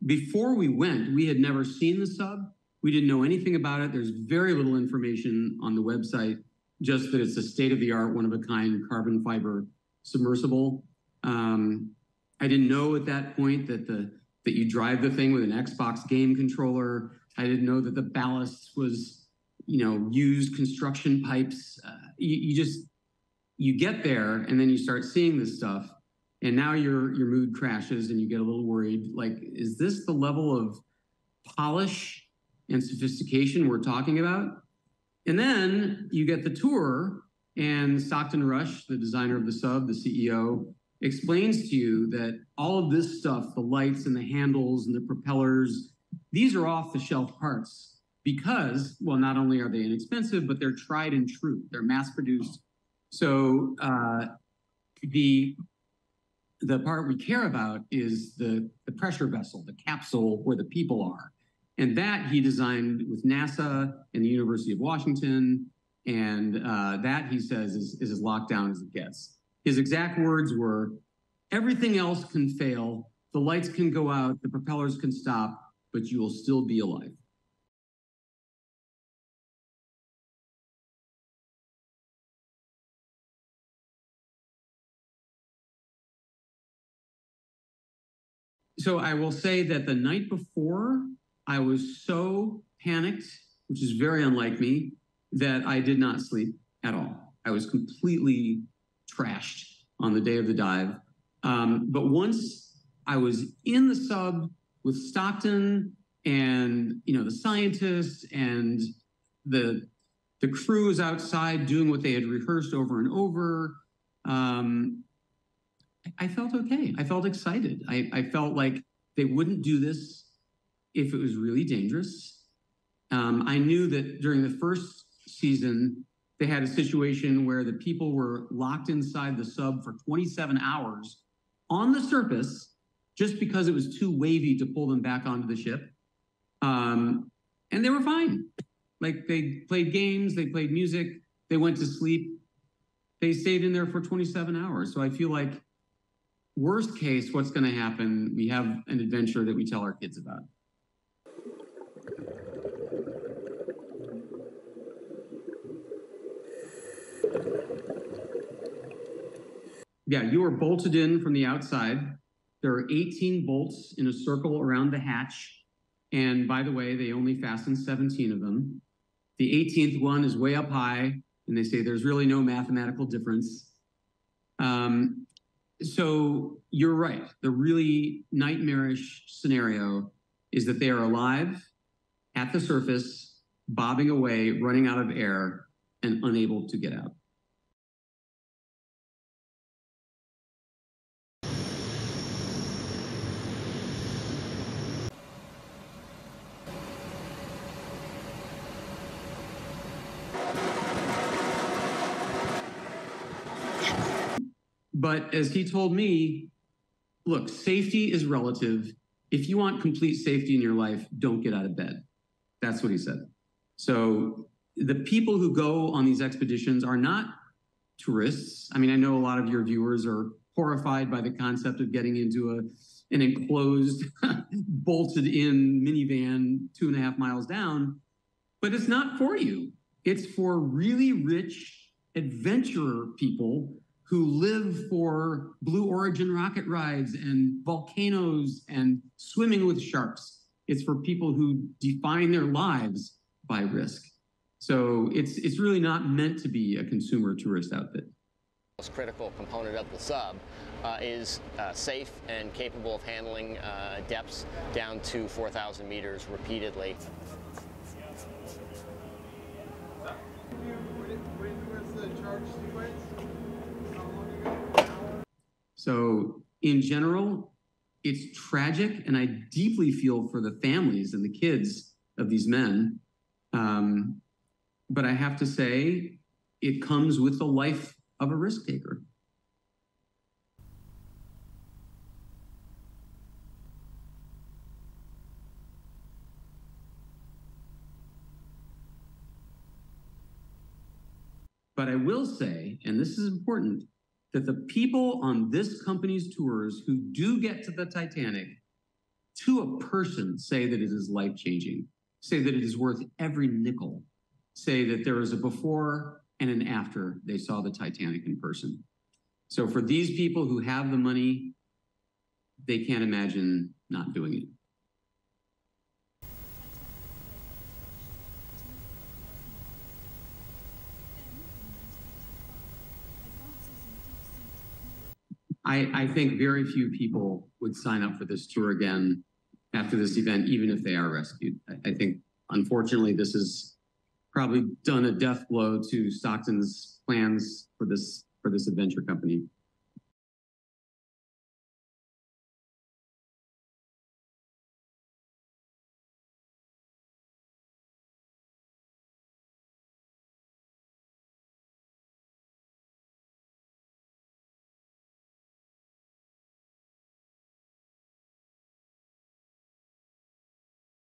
before we went, we had never seen the sub. We didn't know anything about it. There's very little information on the website, just that it's a state-of-the-art, one-of-a-kind carbon fiber submersible. I didn't know at that point that you drive the thing with an Xbox game controller. I didn't know that the ballast was, used construction pipes. You get there and then you start seeing this stuff, and now your mood crashes and you get a little worried. Like, is this the level of polish and sophistication we're talking about? And then you get the tour, and Stockton Rush, the designer of the sub, the CEO, explains to you that all of this stuff, the lights and the handles and the propellers, these are off-the-shelf parts because, well, not only are they inexpensive, but they're tried and true. They're mass-produced. So the part we care about is the pressure vessel, the capsule where the people are. And that he designed with NASA and the University of Washington. And that, he says, is as locked down as it gets. His exact words were, everything else can fail, the lights can go out, the propellers can stop, but you will still be alive. So I will say that the night before, I was so panicked, which is very unlike me, that I did not sleep at all. I was completely trashed on the day of the dive. But once I was in the sub with Stockton and the scientists and the crew is outside doing what they had rehearsed over and over, I felt okay. I felt excited. I felt like they wouldn't do this if it was really dangerous. I knew that during the first season, they had a situation where the people were locked inside the sub for 27 hours on the surface just because it was too wavy to pull them back onto the ship. And they were fine. Like, they played games, they played music, they went to sleep. They stayed in there for 27 hours. So I feel like, worst case, what's going to happen? We have an adventure that we tell our kids about. Yeah, you are bolted in from the outside. There are 18 bolts in a circle around the hatch. And by the way, they only fasten 17 of them. The 18th one is way up high, and they say there's really no mathematical difference. So you're right. The really nightmarish scenario is that they are alive at the surface, bobbing away, running out of air, and unable to get out. But as he told me, look, safety is relative. If you want complete safety in your life, don't get out of bed. That's what he said. So the people who go on these expeditions are not tourists. I mean, I know a lot of your viewers are horrified by the concept of getting into an enclosed, bolted-in minivan 2.5 miles down, but it's not for you. It's for really rich adventurer people who live for Blue Origin rocket rides and volcanoes and swimming with sharks. It's for people who define their lives by risk. So it's really not meant to be a consumer tourist outfit. The most critical component of the sub is safe and capable of handling depths down to 4,000 meters repeatedly. So in general, it's tragic, and I deeply feel for the families and the kids of these men. But I have to say, it comes with the life of a risk taker. But I will say, and this is important, that the people on this company's tours who do get to the Titanic to a person, say that it is life-changing, say that it is worth every nickel, say that there is a before and an after they saw the Titanic in person. So for these people who have the money, they can't imagine not doing it. I think very few people would sign up for this tour again after this event, even if they are rescued. I think, unfortunately, this has probably done a death blow to Stockton's plans for this adventure company.